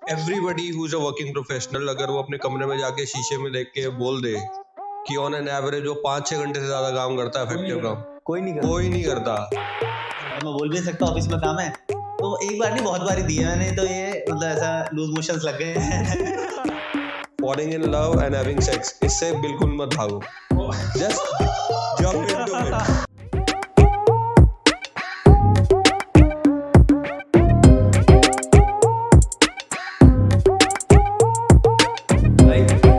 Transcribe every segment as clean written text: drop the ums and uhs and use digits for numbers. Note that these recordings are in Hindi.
Everybody who is a working professional अगर वो अपने कमरे में जाके शीशे में देख के बोल दे कि ऑन एन एवरेज वो 5-6 घंटे से ज्यादा काम करता है इफेक्टिव काम, कोई नहीं करता। मैं बोल भी नहीं सकता ऑफिस में काम है, तो एक बार नहीं बहुत बार ही दिए मैंने, तो ये मतलब ऐसा लूज मोशंस लग गए हैं। Falling in love and having sex, इससे बिल्कुल मत भागो, जस्ट जंप इनटू इट।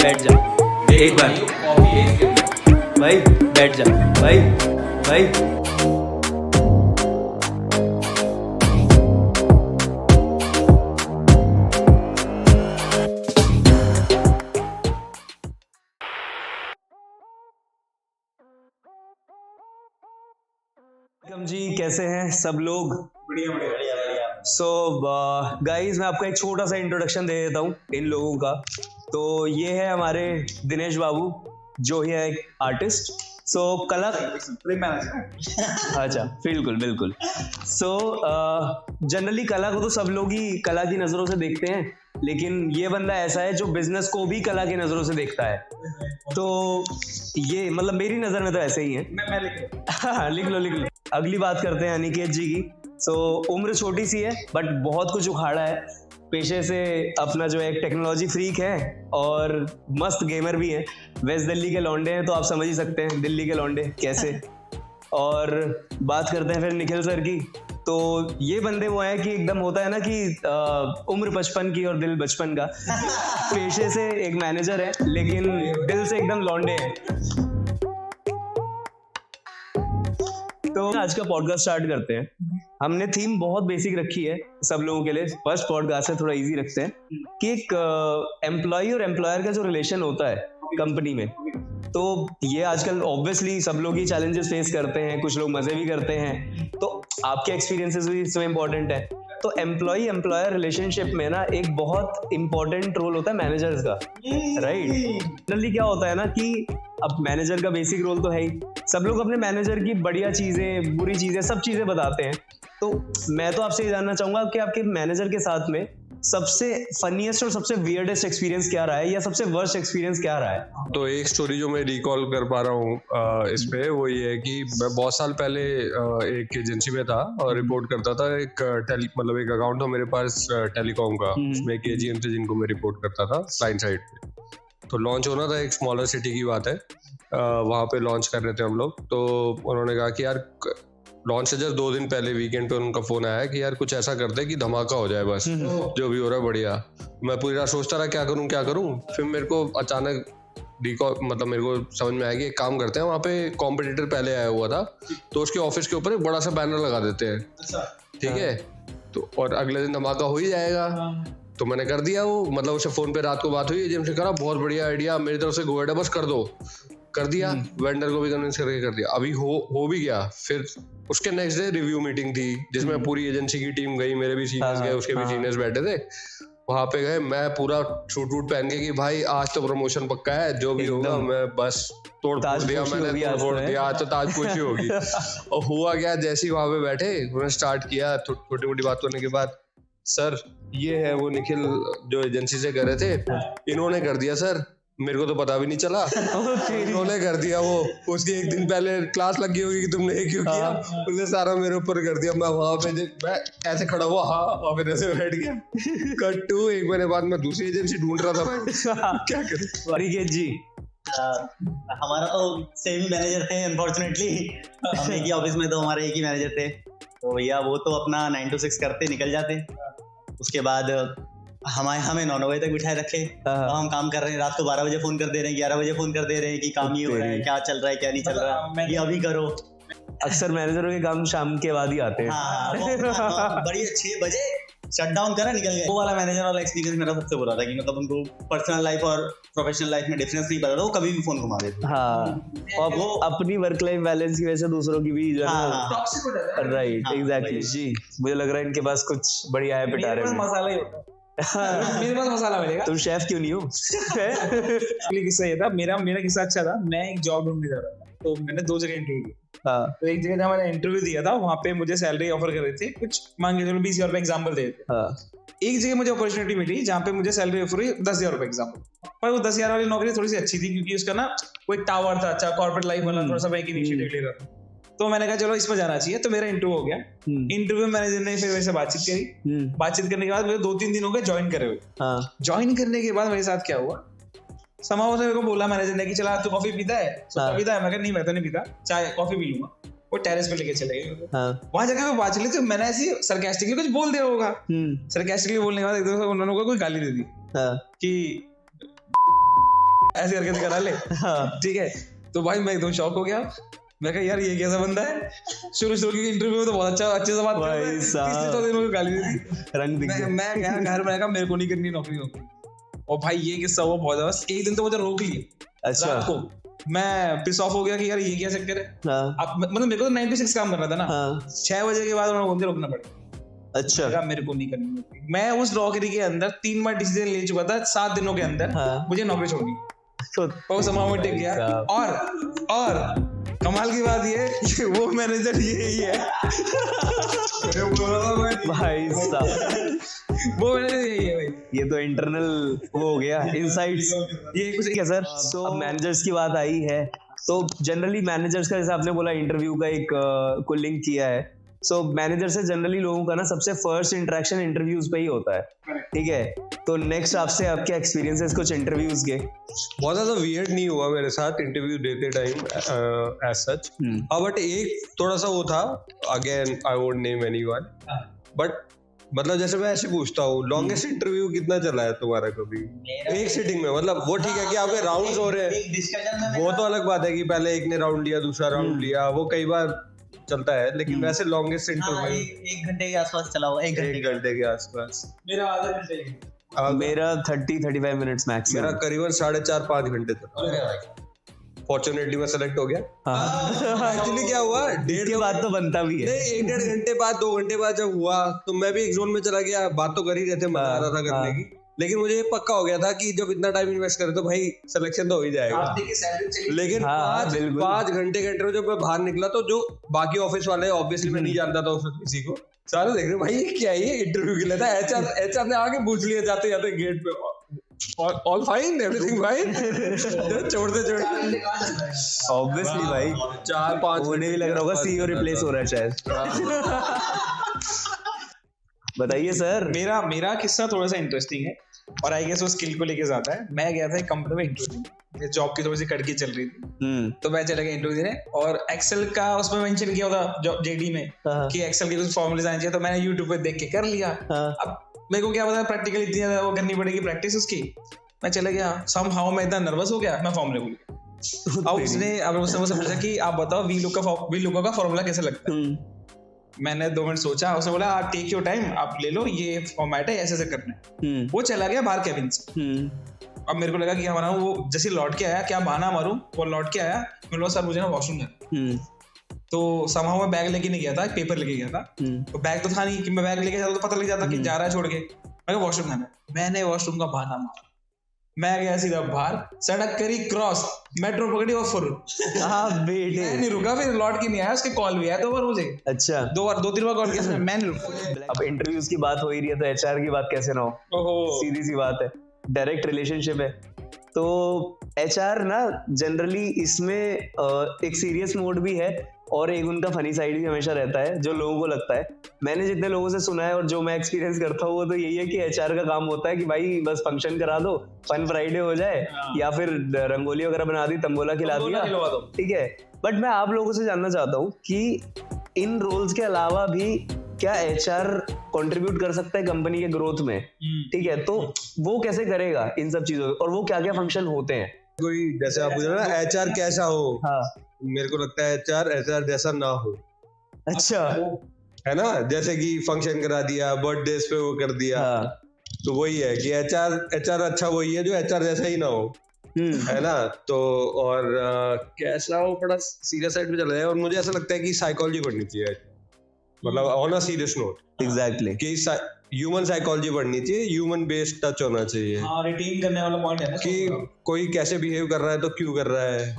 बैठ जा एक बार, भाई बैठ जा भाई भाई। जी कैसे हैं सब लोग? बढ़िया। सो गाइस मैं आपका एक छोटा सा इंट्रोडक्शन दे देता हूँ इन लोगों का। तो ये है हमारे दिनेश बाबू, जो ही है एक आर्टिस्ट। सो कला अच्छा बिल्कुल। सो जनरली कला को तो सब लोग ही कला की नज़रों से देखते हैं, लेकिन ये बंदा ऐसा है जो बिजनेस को भी कला की नज़रों से देखता है। तो ये मतलब मेरी नज़र में तो ऐसे ही है। मैं लिख लो। अगली बात करते हैं अनिकेत जी की। सो उम्र छोटी सी है बट बहुत कुछ उखाड़ा है। पेशे से अपना जो है एक टेक्नोलॉजी फ्रीक है और मस्त गेमर भी है। वेस्ट दिल्ली के लौंडे हैं तो आप समझ ही सकते हैं दिल्ली के लौंडे कैसे। और बात करते हैं फिर निखिल सर की। तो ये बंदे वो हैं कि एकदम होता है ना कि उम्र 55 की और दिल बचपन का। पेशे से एक मैनेजर है लेकिन दिल से एकदम लौंडे हैं। तो आज का पॉडकास्ट स्टार्ट करते हैं। हमने थीम बहुत बेसिक रखी है सब लोगों के लिए। फर्स्ट पॉडकास्ट है, थोड़ा इजी रखते हैं कि एक एम्प्लॉय और एम्प्लॉयर का जो रिलेशन होता है कंपनी में, तो ये आजकल ऑब्वियसली सब लोग ही चैलेंजेस फेस करते हैं, कुछ लोग मजे भी करते हैं, तो आपके एक्सपीरियंसेस भी इसमें इंपॉर्टेंट है। तो एम्प्लॉय एम्प्लॉयर रिलेशनशिप में ना एक बहुत इंपॉर्टेंट रोल होता है मैनेजर्स का, राइट? जनरली क्या होता है ना कि अब मैनेजर का बेसिक रोल तो है ही, सब लोग अपने मैनेजर की बढ़िया चीजें, बुरी चीजें, सब चीजें बताते हैं। तो मैं तो आपसे ये जानना चाहूंगा कि आपके मैनेजर के साथ में सबसे फनीएस्ट और सबसे वियर्डेस्ट एक्सपीरियंस क्या रहा है, या सबसे वर्स्ट एक्सपीरियंस क्या रहा है? तो एक स्टोरी जो मैं रिकॉल कर पा रहा हूँ इस पे, वो ये है कि मैं बहुत साल पहले एक एजेंसी में था और रिपोर्ट करता था एक मतलब एक अकाउंट था मेरे पास टेलीकॉम का, उसमें KGM थे जिनको मैं रिपोर्ट करता था क्लाइंट साइड पे। तो लॉन्च होना था, एक स्मॉलर सिटी की बात है, वहाँ पे लॉन्च कर रहे थे हम लोग। तो उन्होंने कहा कि यार लॉन्च से जस्ट 2 दिन पहले वीकेंड पे उनका फोन आया कि यार कुछ ऐसा करते हैं कि धमाका हो जाए, बस जो भी हो रहा है बढ़िया। मैं पूरी रात सोचता रहा क्या करूं। फिर मेरे को अचानक मतलब मेरे को समझ में आया कि एक काम करते हैं, वहाँ पे कॉम्पिटिटर पहले आया हुआ था तो उसके ऑफिस के ऊपर एक बड़ा सा बैनर लगा देते हैं, ठीक है? तो और अगले दिन धमाका हो ही जाएगा। तो मैंने कर दिया वो, मतलब उससे फोन पे रात को बात हुई, एजेंट से करा बहुत बढ़िया आइडिया, मेरी तरफ से गो अहेड है, बस कर दिया। वेंडर को भी कन्विंस करके कर दिया। अभी हो भी गया। फिर उसके नेक्स्ट डे रिव्यू मीटिंग थी जिसमें पूरी एजेंसी की टीम गई, मेरे भी सीनियर्स गए, उसके भी सीनियर्स बैठे थे। वहां पे गए, मैं पूरा सूट वूट पहन के कि भाई आज तो प्रमोशन पक्का है, जो भी होगा मैं बस तोड़ दिया, मैंने तोड़ दिया, आज तो ताजपोशी होगी। और हुआ क्या, जैसे ही वहां पे बैठे उन्होंने स्टार्ट किया छोटी मोटी बात करने के बाद, सर ये है वो निखिल जो एजेंसी से कर रहे थे, इन्होंने कर दिया सर, मेरे को तो पता भी नहीं चला। इन्होंने कर दिया। वो उसकी एक दिन पहले क्लास लगी होगी कि तुमने ये क्यों किया, उसने सारा मेरे ऊपर कर दिया। मैं वहां पे मैं ऐसे खड़ा हुआ, हाँ, और फिर ऐसे बैठ गया। कट टू 1 महीने बाद मैं दूसरी एजेंसी ढूंढ रहा था। क्या करूं? अनिकेत जी हमारा तो सेम ही मैनेजर थे अनफॉर्चुनेटली। हम एक ही ऑफिस में, तो हमारे एक ही मैनेजर थे। तो भैया वो तो अपना 9 to 6 करते निकल जाते। उसके बाद हमें 9 बजे तक बिठाए रखे। हम काम कर रहे हैं, रात को 12 बजे फोन कर दे रहे हैं, 11 बजे फोन कर दे रहे हैं कि काम ये हो रहा है, क्या चल रहा है, क्या नहीं चल रहा है, ये अभी करो। अक्सर मैनेजरों के काम शाम के बाद ही आते हैं। बढ़िया 6 बजे शट डाउन करा, निकल गए। वो वाला मैनेजर वाला एक्सपीरियंस मेरा सबसे बुरा था कि मतलब उनको पर्सनल लाइफ और प्रोफेशनल लाइफ में डिफरेंस नहीं पता था, वो कभी भी फोन घुमा देते। और वो अपनी वर्क लाइफ बैलेंस की वजह से दूसरों की भी जो है, राइट, एग्जैक्टली जी। मुझे लग रहा है इनके पास कुछ बढ़िया है पिटारे में। मसाला ही होता है। मेरे पास मसाला मिलेगा। तुम शेफ क्यों नहीं हो? किस्सा ये था, मेरा किस्सा अच्छा था। मैं एक जॉब ढूंढने जा रहा था, तो मैंने 2 जगह इंटरव्यू दिया। हाँ तो एक जगह जहाँ मैंने इंटरव्यू दिया था वहाँ पे मुझे सैलरी ऑफर कर रहे थे, कुछ मान के चलो 20,000 रुपए एग्जाम्पल दे थे। हाँ एक जगह मुझे अपॉर्चुनिटी मिली जहाँ पे मुझे सैलरी ऑफर हुई 10,000 रुपए एग्जाम्पल, पर वो 10,000 वाली नौकरी थोड़ी सी अच्छी थी क्योंकि उसका ना वो एक टावर था, अच्छा कॉर्पोरेट लाइफ वाला, थोड़ा सा मैं एक इनिशिएटिव ले रहा था। तो मैंने कहा चलो इसमें जाना चाहिए, तो मेरा इंटरव्यू हो गया। इंटरव्यू मैनेजर ने फिर मेरे से बातचीत करी, बातचीत करने के बाद मुझे 2-3 दिन हो गए ज्वाइन करे हुए। हाँ ज्वाइन करने के बाद मेरे साथ क्या हुआ, समाओ से मेरे को बोला मैनेजर ने कि चला तू कॉफी पीता है, हाँ। पीता है? मैं कहा नहीं मैं तो नहीं पीता, चाय कॉफी पी लूंगा। वो टेरेस पे लेके चले गए, हाँ वहां जाकर मैं बात चली तो मैंने ऐसी सरकास्टिकली कुछ बोल दिया होगा। सरकास्टिकली बोलने के बाद एकदम से उन्होंने कोई गाली दे दी हाँ कि ऐसी हरकत करा ले। हाँ ठीक है, तो भाई मैं एकदम शॉक हो गया। मैं कहा यार ये कैसा बंदा है, शुरू की इंटरव्यू में तो बहुत अच्छे से बात कर रहा है, तीसरे चौथे दिन मुझे गाली दे दी। रंग दिख गया। मैं गया घर में, कहा मेरे को नहीं करनी नौकरी। और भाई ये किस्सा हुआ बहुत ज्यादा। एक दिन तो मुझे रोक लिया अच्छा रात को, मैं पिस ऑफ हो गया कि यार ये क्या चक्कर है। हाँ अब मतलब मेरे को तो 9 to 6 काम करना था ना, हाँ 6 बजे के बाद उन्होंने मुझे रोकना पड़ा। अच्छा कहा मेरे को नहीं करनी नौकरी। मैं उस नौकरी के अंदर 3 बार डिसीजन ले चुका था 7 दिनों के अंदर, हाँ। मुझे नौकरी छोड़नी। तो वो समां में टिक गया। और कमाल की बात ये कि वो मैनेजर यही है। भाई साहब वो मैनेजर यही है भाई। ये तो इंटरनल वो हो गया इनसाइट्स। ये कुछ क्या सर, अब मैनेजर्स की बात आई है तो जनरली मैनेजर्स का, जैसे आपने बोला इंटरव्यू का एक को लिंक किया है, सो मैनेजर से जनरली लोगों का ना सबसे फर्स्ट इंटरेक्शन इंटरव्यूज पे ही होता है। ठीक है, तो नेक्स्ट आपसे आपके एक्सपीरियंसेस कुछ इंटरव्यूज के। बहुत ज्यादा वियर्ड नहीं हुआ मेरे साथ इंटरव्यू देते टाइम एज सच। बट एक थोड़ा सा वो था, again I won't name anyone, but मतलब जैसे मैं ऐसे पूछता हूँ लॉन्गेस्ट इंटरव्यू कितना चला है तुम्हारा कभी एक सिटिंग में? मतलब वो ठीक है कि आपके राउंड्स हो रहे हैं, वो तो अलग बात है कि पहले एक ने राउंड लिया दूसरा राउंड लिया, वो कई बार चलता है, लेकिन वैसे लॉन्गेस्ट इंटरव्यू 1 घंटे के आसपास चला हुआ। 1 घंटे के आसपास। मेरा आधा घंटे मेरा 30-35 मिनट्स मैक्स। मेरा करीबन 4.5-5 घंटे तक। फॉर्चुनेटली मैं सेलेक्ट हो गया। एक्चुअली क्या हुआ, डेढ़ के बाद तो बनता भी है। नहीं 1-1.5 घंटे बाद 2 घंटे बाद जब हुआ तो मैं भी एक जोन में चला गया। बात तो कर ही रहे थे, मजा आ रहा था करने की, लेकिन मुझे ये पक्का हो गया था कि जब इतना टाइम इन्वेस्ट करे तो भाई सिलेक्शन तो हो ही जाएगा। लेकिन 5 घंटे के इंटरव्यू जब मैं बाहर निकला तो जो बाकी ऑफिस वाले, ऑब्वियसली मैं नहीं जानता था उस वक्त किसी को, सारे देख रहे भाई ये क्या है, ये इंटरव्यू के लिए था। एचआर ने आके पूछ लिया जाते जाते गेट पे, ऑल फाइन, एवरीथिंग फाइन। छोड़ते ऑब्वियसली भाई 4-5 उन्हें भी लग रहा होगा सीईओ रिप्लेस हो रहा है शायद। बताइए सर। मेरा किस्सा थोड़ा सा इंटरेस्टिंग है और आई गेस वो स्किल को लेके जाता है। मैं गया था एक कंपनी में इंटरव्यू, जॉब की थोड़ी सी कड़की चल रही थी, तो मैं चला गया इंटरव्यू देने। और एक्सेल का उसमें मेंशन किया होता जेडी में कि एक्सेल के कुछ फॉर्मूले आने चाहिए, तो मैंने यूट्यूब पे देख के कर लिया। अब मेरे को क्या पता प्रैक्टिकल इतनी ज्यादा वो करनी पड़ेगी प्रैक्टिस उसकी। मैं चला गया, समहाउ मैं इतना नर्वस हो गया, मैं फॉर्मूले भूल गया। अब उसने मुझसे पूछा कि आप बताओ वी लुक का फॉर्मूला कैसे लगता है। मैंने 2 मिनट सोचा, उसने बोला आप टेक योर टाइम, आप ले लो, ये फॉर्मेट है, ऐसे करना है। वो चला गया बाहर कैबिन से। अब मेरे को लगा कि हमारा वो जैसे लौट के आया, क्या बहाना मारूं, वो लौट के आया, मैं बोला सर मुझे ना वॉशरूम जाना। तो समहाउ मैं बैग लेके नहीं गया था, पेपर लेके गया था। तो बैग तो था नहीं कि मैं बैग लेके जाता तो पता लग जाता कि जा रहा है छोड़ के। मैं वॉशरूम जाना, मैंने वॉशरूम का बहाना मारा, मैं गया सीधा बाहर, सड़क करी क्रॉस, मेट्रो पकड़ी और फुर। बेटे मैं नहीं रुका, फिर लौट के नहीं आया, उसके कॉल भी आया 2 बार मुझे। अच्छा 2-3 बार कॉल किया, मैं नहीं रुका। अब इंटरव्यूज की बात हो ही रही है तो एचआर की बात कैसे ना हो, सीधी सी बात है, डायरेक्ट रिलेशनशिप है। तो एचआर ना जनरली इसमें एक सीरियस मोड भी है और एक उनका फनी साइड भी हमेशा रहता है, जो लोगों को लगता है। मैंने जितने लोगों से सुना है और जो मैं एक्सपीरियंस करता हूँ वो तो यही है कि एचआर का काम होता है कि भाई बस फंक्शन करा दो, फन फ्राइडे हो जाए, या फिर रंगोली वगैरह बना दी, तंबोला खिला दिया, ठीक है। बट मैं आप लोगों से जानना चाहता हूँ कि इन रोल्स के अलावा भी क्या एचआर कंट्रीब्यूट कर सकता है कंपनी के ग्रोथ में, ठीक है, तो वो कैसे करेगा इन सब चीजों और वो क्या क्या फंक्शन होते हैं? कोई जैसे आप पूछ रहे हो ना एचआर कैसा हो, हाँ मेरे को लगता है एचआर जैसा ना हो। अच्छा है ना, जैसे कि फंक्शन करा दिया, बर्थडे पे वो कर दिया, हाँ। तो वही है कि एचआर अच्छा वही है जो एचआर जैसा ही ना हो, है ना। तो और कैसा हो बड़ा सीरियस साइड पे चला जाए, और मुझे ऐसा लगता है कि साइकोलॉजी पढ़नी चाहिए, मतलब on a serious note. Exactly कि ह्यूमन साइकोलॉजी पढ़नी चाहिए, ह्यूमन बेस्ड टच होना चाहिए। हाँ, रिटेन करने वाला पॉइंट है ना कि कोई कैसे बिहेव कर रहा है तो क्यों कर रहा है,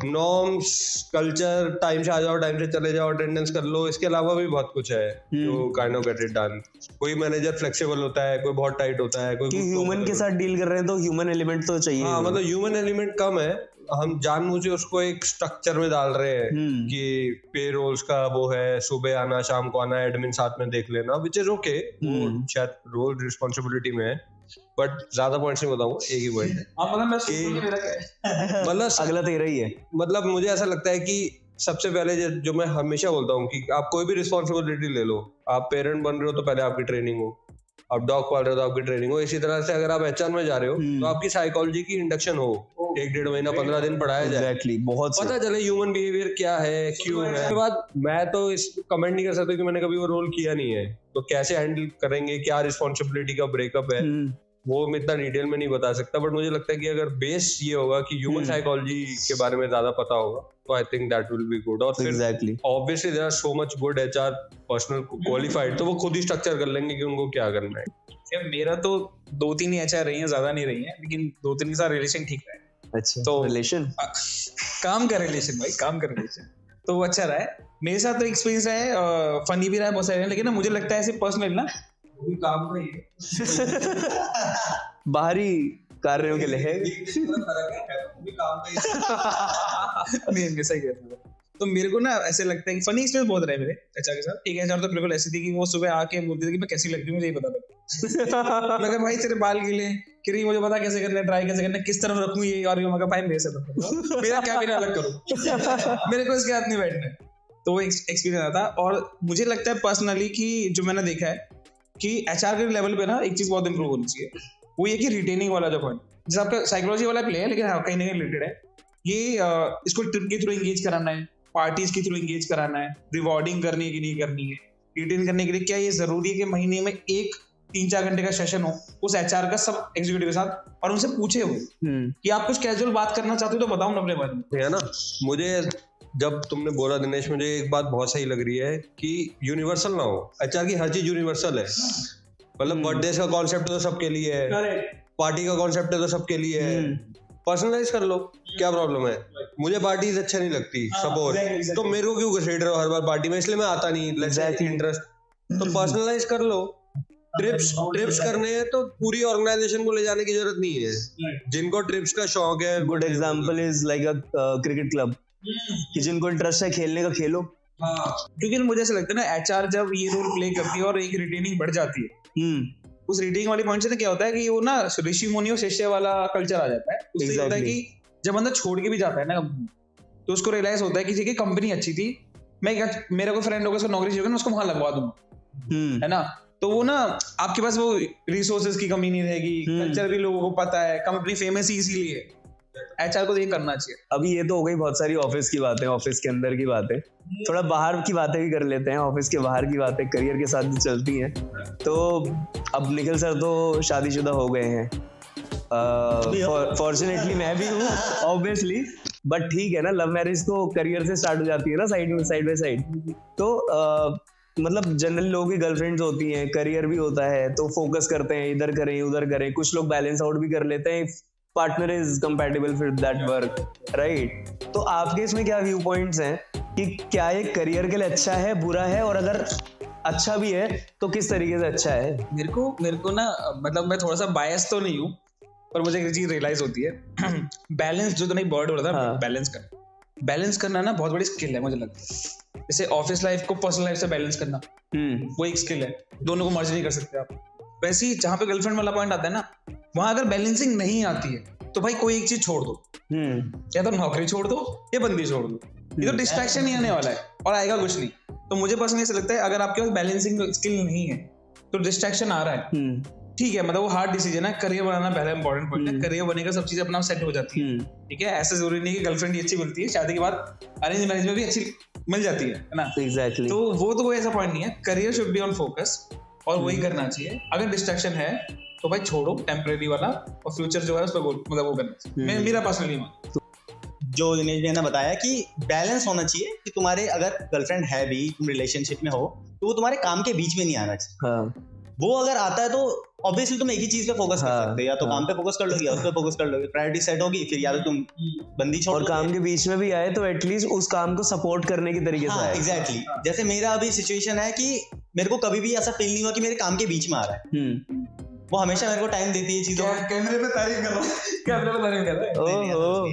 नॉर्म्स, कल्चर, टाइम से आ जाओ, टाइम से चले जाओ, अटेंडेंस कर लो, इसके अलावा भी बहुत कुछ है जो kind of get it done. कोई मैनेजर फ्लेक्सिबल होता है, कोई बहुत टाइट होता है, कोई कि ह्यूमन के साथ डील कर रहे हैं तो ह्यूमन एलिमेंट तो चाहिए। हाँ, मतलब ह्यूमन एलिमेंट कम है, हम जानबूझ के उसको एक स्ट्रक्चर में डाल रहे हैं कि पे रोल्स का वो है, सुबह आना, शाम को आना, एडमिन साथ में देख लेना, विच इज ओके, वो शायद रोल रिस्पॉन्सिबिलिटी में है, बट ज्यादा पॉइंट्स नहीं बताऊंगा, एक ही पॉइंट है। मतलब अगला तेरा ही है। मतलब मुझे ऐसा लगता है कि सबसे पहले जो मैं हमेशा बोलता हूँ कि आप कोई भी रिस्पॉन्सिबिलिटी ले लो, आप पेरेंट बन रहे हो तो पहले आपकी ट्रेनिंग हो, आप डॉग पाल रहे हो तो आपकी ट्रेनिंग हो, इसी तरह से अगर आप एचआर में जा रहे हो तो आपकी साइकोलॉजी की इंडक्शन हो, 1-1.5 महीना 15 दिन पढ़ाया जाए, एग्जैक्टली, बहुत पता चले ह्यूमन बिहेवियर क्या है, क्यों है। उसके बाद मैं तो इस कमेंट नहीं कर सकता कि मैंने कभी वो रोल किया नहीं है, तो कैसे हैंडल करेंगे, क्या रिस्पॉन्सिबिलिटी का ब्रेकअप है, वो मैं इतना डिटेल में नहीं बता सकता, बट मुझे लगता है कि अगर बेस ये होगा कि ह्यूमन साइकोलॉजी के बारे में ज्यादा पता होगा तो I think that will be good. और फिर obviously there are so much good HR personal qualified, तो वो खुद ही स्ट्रक्चर कर लेंगे कि उनको क्या करना है। यार मेरा तो 2-3 ही एचआर रही है, ज्यादा नहीं रही है, लेकिन 2-3 के साथ रिलेशन ठीक रहा है। अच्छा, तो रिलेशन, काम का रिलेशन भाई, काम का रिलेशन तो वो अच्छा रहा है। मेरे साथ तो एक्सपीरियंस है, फनी भी रहा है बहुत सारे, लेकिन ना मुझे लगता है ऐसे पर्सनल ना काम का ही है, बाहरी कार्यों के लिए नहीं सही कहते हो। तो मेरे को ना ऐसे लगता है कि फनी एक्सपीरियंस बहुत रहा है मेरे एचआर के साथ। एक एचआर तो बिल्कुल ऐसी थी कि वो सुबह आके बोलती थी कि मैं कैसी लगती हूँ मुझे ये बता दो। मैं कहा भाई तेरे बाल गीले कि नहीं, मुझे पता कैसे करना है, ट्राई कैसे करना है, किस तरफ रखूँ ये, और ये मगर भाई मेरे से बता, मेरा क्या बिना अलग करूँ, मेरे को इसके हाथ नहीं बैठना है। तो वो एक्सपीरियंस आता। और मुझे लगता है पर्सनली कि जो मैंने देखा है कि एचआर के लेवल पे ना एक चीज बहुत इंप्रूव होनी चाहिए, वो ये कि रिटेनिंग वाला जो पॉइंट, जैसे आपका साइकोलॉजी वाला प्ले है लेकिन हाँ कहीं ना कहीं रिलेटेड है, ये इसको ट्रिप के थ्रू एंगेज कराना है, पार्टीज के थ्रू एंगेज कराना है, रिवॉर्डिंग करनी है कि नहीं करनी है, रिटेन करने के लिए क्या ये जरूरी है कि महीने में एक 3-4 घंटे का सेशन हो उस एचआर का सब एग्जीक्यूटिव के साथ, और उनसे पूछे हो कि आप कुछ कैजुअल बात करना चाहते हो तो बताओ ना अपने बारे में, है ना। मुझे जब तुमने बोला दिनेश, मुझे एक बात बहुत सही लग रही है कि यूनिवर्सल ना हो, एचआर की हर चीज यूनिवर्सल है। मतलब बर्थडे का कॉन्सेप्ट तो सबके लिए है, पार्टी का कॉन्सेप्ट है तो सबके लिए है, पर्सनलाइज कर लो, क्या प्रॉब्लम है। मुझे पार्टीज अच्छा नहीं लगती सपोज, तो मेरे को क्यों घसीट रहे हो हर बार पार्टी में, इसलिए मैं आता नहीं, इंटरेस्ट, तो पर्सनलाइज कर लो। ट्रिप्स करने हैं तो पूरी ऑर्गेनाइजेशन को ले जाने की जरूरत नहीं है, जिनको ट्रिप्स का शौक है। Good example is like a cricket club, कि जिनको इंटरेस्ट है खेलने का खेलो। क्योंकि मुझे ऐसा लगता है ना एचआर जब ये रोल प्ले करती है और एक रिटेनिंग बढ़ जाती है, उस रिटेनिंग वाली पॉइंट से ना क्या होता है कि वो ना ऋषि मुनि और शिष्य वाला कल्चर आ जाता है। उससे होता है कि जब बंदा छोड़ के भी जाता है ना तो उसको रियलाइज होता है कि ठीक है कंपनी अच्छी थी, मैं मेरा कोई फ्रेंड होगा उसको नौकरी चाहिए ना, उसको वहां लगवा दूंगा, है ना। तो वो ना आपके पास वो रिसोर्सेज की कमी नहीं रहेगी, कल्चर भी लोगों को पता है, कंपनी फेमस ही इसीलिए, एचआर को तो ये करना चाहिए। अभी ये तो हो गई बहुत सारी ऑफिस की बातें, ऑफिस के अंदर की बातें, थोड़ा बाहर की बातें भी कर लेते हैं। ऑफिस के बाहर की बातें करियर के साथ भी चलती हैं। तो अब निखिल सर तो शादीशुदा हो गए हैं, फॉर्चुनेटली मैं भी हूँ ऑब्वियसली, बट ठीक है ना, लव मैरिज तो करियर से स्टार्ट हो जाती है ना, साइड बाय साइड। तो मतलब जनरल लोगों की गर्लफ्रेंड्स होती हैं, करियर भी होता है, तो फोकस करते हैं इधर करें उधर करें, कुछ लोग बैलेंस आउट भी कर लेते हैं, partner is compatible with that work, right. तो आपके इसमें क्या व्यू पॉइंट्स हैं कि क्या ये करियर के लिए अच्छा है, बुरा है, और अगर अच्छा भी है तो किस तरीके से अच्छा है? मेरे को ना मतलब मैं थोड़ा सा बायस तो नहीं हूँ, पर मुझे एक चीज रियलाइज होती है बैलेंस जो तो नहीं वर्ड बोला था, बैलेंस करना ना बहुत बड़ी स्किल है मुझे लगता है। जैसे ऑफिस लाइफ को पर्सनल लाइफ से बैलेंस करना वो एक स्किल है, दोनों को मर्ज नहीं कर सकते आप। वैसे ही जहाँ पे गर्लफ्रेंड वाला पॉइंट आता है ना, वहां अगर बैलेंसिंग नहीं आती है तो भाई कोई एक चीज छोड़ दो, या तो नौकरी छोड़ दो या बंदी छोड़ दो, ये तो डिस्ट्रैक्शन ही आने वाला है और आएगा कुछ नहीं। तो मुझे पर्सनली ऐसा लगता है अगर आपके पास बैलेंसिंग स्किल नहीं है तो डिस्ट्रैक्शन आ रहा है, ठीक है, मतलब वो हार्ड डिसीजन है, करियर बनाना पहला इंपॉर्टेंट पॉइंट है, करियर बनेगा सब चीज अपना सेट हो जाती है, ठीक है। ऐसा जरूरी नहीं कि गर्लफ्रेंड ही अच्छी मिलती है, शादी के बाद अरेंज मैरिज में भी अच्छी मिल जाती है ना, एग्जैक्टली। तो वो तो कोई ऐसा पॉइंट नहीं है, career should be on focus और वही करना चाहिए। अगर डिस्ट्रैक्शन है तो भाई छोड़ो टेम्परेरी वाला, और फ्यूचर जो है उस पर मतलब वो करना चाहिए, मेरा पर्सनली मान। जो दिनेश जी ने बताया कि बैलेंस होना चाहिए कि तुम्हारे अगर गर्लफ्रेंड है भी, तुम रिलेशनशिप में हो, तो वो तुम्हारे काम के बीच में नहीं आना चाहिए। वो अगर आता है तो ऑब्वियसली तुम एक ही चीज पे फोकस कर सकते हो, या तो काम पे फोकस कर लोगे या उस पे फोकस कर लोगे, प्रायोरिटी सेट होगी, फिर या तो तुम बंदी छोड़ और काम के बीच में भी आए तो एटलीस्ट उस काम को सपोर्ट करने की तरीके से आए। एग्जैक्टली। जैसे मेरा अभी सिचुएशन है कि मेरे को कभी भी ऐसा फील नहीं हुआ कि मेरे काम के बीच में आ रहा है, वो हमेशा मेरे को टाइम देती है चीजों में। कैमरे पे तारीफ कर रहा हूँ, कैमरे पे तारीफ कर रहा है। ओहो,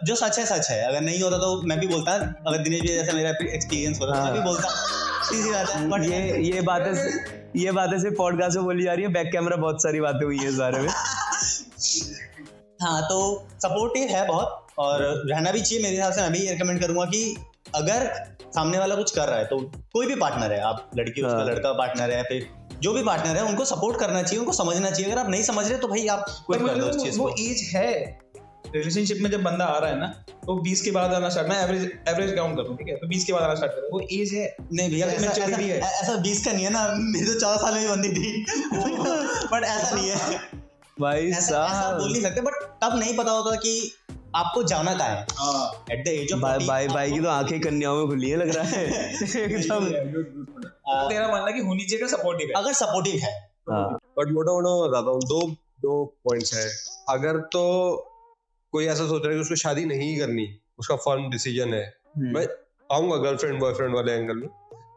जो सच है सच है, अगर नहीं होता तो मैं भी बोलता, अगर दिनेश भी जैसा मेरा एक्सपीरियंस होता मैं भी बोलता, सीधी बात है। बट ये बातें सिर्फ पॉडकास्ट में बोली जा रही है, बैक कैमरा बहुत सारी बातें हुई है इस बारे में। हाँ, तो सपोर्टिव है बहुत, और रहना भी चाहिए मेरे हिसाब से। मैं भी रिकमेंड करूंगा कि अगर सामने वाला कुछ कर रहा है तो कोई भी पार्टनर है, आप लड़की हो, उसका लड़का पार्टनर है, फिर जो भी पार्टनर है, उनको सपोर्ट करना चाहिए, उनको समझना चाहिए। अगर आप नहीं समझ रहे तो भाई आप क्विट कर दो उस चीज को। वो एज है रिलेशनशिप में, जब बंदा आ रहा है ना तो 20 के बाद आना स्टार्ट, मैं एवरेज काउंट करूं, ठीक है, तो 20 के बाद आना स्टार्ट करो, वो एज है। नहीं भैया, ऐसा 20 का नहीं है ना, मेरी तो 14 साल में बंदी थी। बट ऐसा नहीं है भाई ऐसा बोल नहीं सकते, बट तब नहीं पता होता कि आपको जाना कहाँ है। एट द एज ऑफ भाई की तो आंखें कन्याओं में खुली है लग रहा है एकदम। तेरा मानना कि होनी चाहिए सपोर्टिव है, अगर सपोर्टिव है। बट मोटा बताता हूँ, दो पॉइंट्स है। अगर तो कोई ऐसा सोच रहा है कि उसको शादी नहीं करनी, उसका फर्म डिसीजन है, मैं आऊंगा गर्लफ्रेंड बॉयफ्रेंड वाले एंगल में,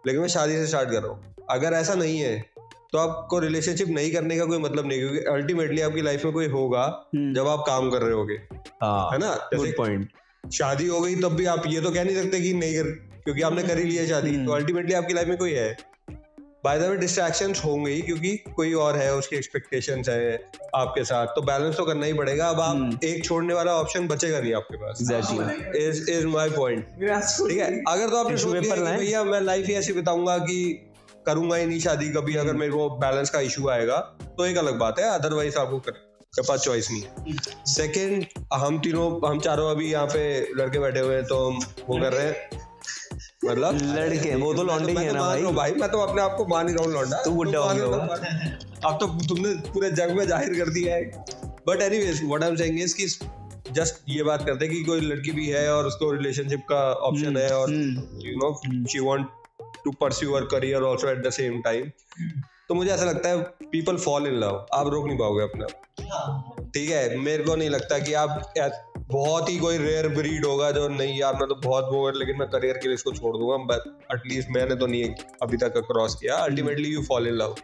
लेकिन मैं शादी से स्टार्ट कर रहा हूँ। अगर ऐसा नहीं है तो आपको रिलेशनशिप नहीं करने का कोई मतलब नहीं, क्योंकि अल्टीमेटली आपकी लाइफ में कोई होगा जब आप काम कर रहे होगे, है ना। Good point. शादी हो गई तब भी आप ये तो कह नहीं सकते कि नहीं कर, क्योंकि आपने कर ही लिया शादी, तो अल्टीमेटली आपकी लाइफ में कोई है। बाय द वे डिस्ट्रैक्शंस होंगे ही, क्योंकि कोई और है, उसकी एक्सपेक्टेशंस है आपके साथ, तो बैलेंस तो करना ही पड़ेगा। अब आप एक छोड़ने वाला ऑप्शन बचेगा नहीं आपके पास। एग्जैक्टली, इज माय पॉइंट, ठीक है। अगर तो आपने सोच लिया कि भैया मैं लाइफ ही ऐसी बिताऊंगा कि करूंगा ही नहीं शादी कभी, अगर मेरे को बैलेंस का इशू आएगा तो एक अलग बात है, अदरवाइज आपको के पास चॉइस नहीं है। सेकंड, हम चारों अभी यहाँ पे लड़के बैठे हुए हैं, तो हम वो कर रहे हैं, मतलब लड़के, वो तो लौंडे ही है ना भाई। मैं तो अपने आप को मान ही रहा हूँ लौंडा, तू बुड्ढा हो गया। अब तो तुमने पूरे जग में जाहिर कर दिया है। But anyways what I am saying is कि जस्ट ये बात करते हैं कि कोई लड़की भी है और उसको रिलेशनशिप का ऑप्शन है, और you know she want to pursue her career also at the same time, तो मुझे ऐसा लगता है पीपल फॉल इन लव, आप रोक नहीं पाओगे अपने आप, ठीक है। मेरे को नहीं लगता कि आप बहुत ही कोई रेयर ब्रीड होगा जो नहीं यार मैं तो बहुत वो, लेकिन मैं करियर के लिए इसको छोड़ दूंगा, बट एटलीस्ट मैंने तो नहीं अभी तक क्रॉस किया। Ultimately you fall in love,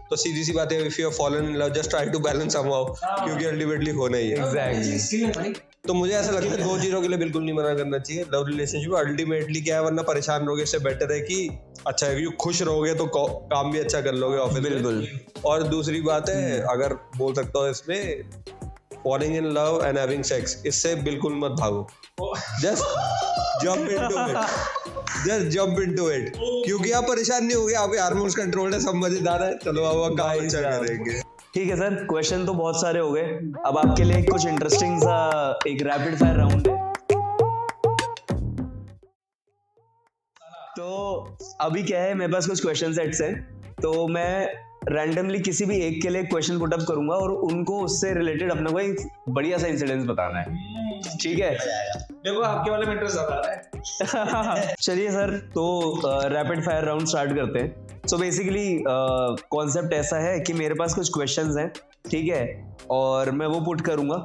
तो सीधी सी बात है, if you are fallen in love just try to balance somehow, क्योंकि अल्टीमेटली होना ही है। एग्जैक्टली। तो मुझे ऐसा लगता है दो चीजों के लिए बिल्कुल नहीं मना करना चाहिए। लव रिलेशनशिप अल्टीमेटली क्या है, वरना परेशान रहोगे, इससे बेटर है कि अच्छा है कि खुश रहोगे तो काम भी अच्छा कर लोगे ऑफिस में। बिल्कुल। और दूसरी बात है, अगर बोल सकता हूँ इसमें, falling in love and having sex, इससे बिल्कुल मत भागो, just jump into it, क्योंकि आप परेशान नहीं होगे, आपके हार्मोन्स कंट्रोल है, सब मजेदार है, चलो आप काम अच्छा करेंगे। ठीक है सर, क्वेश्चन तो बहुत सारे हो गए, अब आपके लिए कुछ इंटरेस्टिंग सा एक रैपिड फायर राउंड है। तो अभी क्या है, मेरे पास कुछ क्वेश्चन सेट्स हैं, तो मैं रैंडमली किसी भी एक के लिए क्वेश्चन पुट अप करूंगा और उनको उससे रिलेटेड अपना कोई बढ़िया सा इंसिडेंस बताना है, ठीक है। देखो आपके वाले में इंटरेस्ट ज्यादा आ रहा है। चलिए सर, तो रैपिड फायर राउंड स्टार्ट करते हैं। सो बेसिकली कॉन्सेप्ट ऐसा है कि मेरे पास कुछ क्वेश्चंस हैं, ठीक है, और मैं वो पुट करूंगा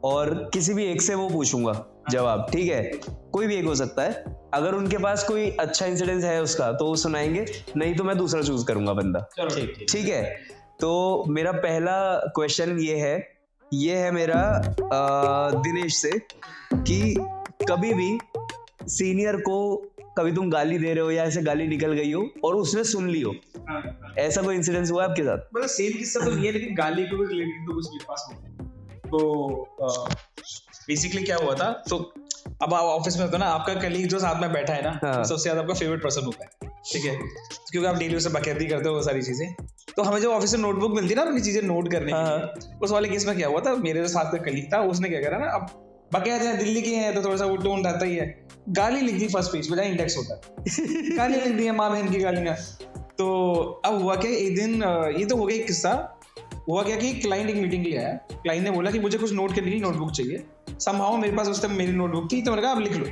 और किसी भी एक से वो पूछूंगा जवाब, ठीक है, कोई भी एक हो सकता है। अगर उनके पास कोई अच्छा इंसिडेंस है उसका तो वो सुनाएंगे, नहीं तो मैं दूसरा चूज करूंगा बंदा, ठीक है। तो मेरा पहला क्वेश्चन ये है मेरा दिनेश से, कि कभी भी सीनियर को कभी तुम गाली दे रहे हो या ऐसे गाली निकल गई हो और उसने सुन ली हो, ऐसा कोई इंसिडेंस हुआ आपके साथ? मतलब सेम किस्सा तो नहीं है, लेकिन गाली को रिलेटेड तो कुछ मेरे पास हो। तो बेसिकली क्या हुआ था, तो अब आप ऑफिस में होता है ना, आपका कलीग जो साथ में बैठा है ना, तो सबसे ज्यादा आपका फेवरेट पर्सन होता है, ठीक है, क्योंकि आप डेली उससे बकैती करते हो वो सारी चीजें। तो हमें जो ऑफिस में नोटबुक मिलती है ना अपनी चीजें नोट करने की, उस वाले केस में क्या हुआ था, मेरे जो साथ का कलीग था उसने क्या करा ना, अब बकैत है, दिल्ली के हैं तो थोड़ा सा वो टोन रहता ही है, गाली लिख दी फर्स्ट पेज पे, जहाँ इंडेक्स होता है, गाली लिख दी है, माँ बहन की गालियां। तो अब हुआ क्या, एक दिन ये तो हो गया एक किस्सा, हुआ क्या कि क्लाइंट एक मीटिंग लिया है, क्लाइंट ने बोला कि मुझे कुछ नोट करने की नोटबुक चाहिए, समहाउ मेरे पास उस टाइम मेरी नोटबुक थी, तो मैंने कहा आप लिख लो।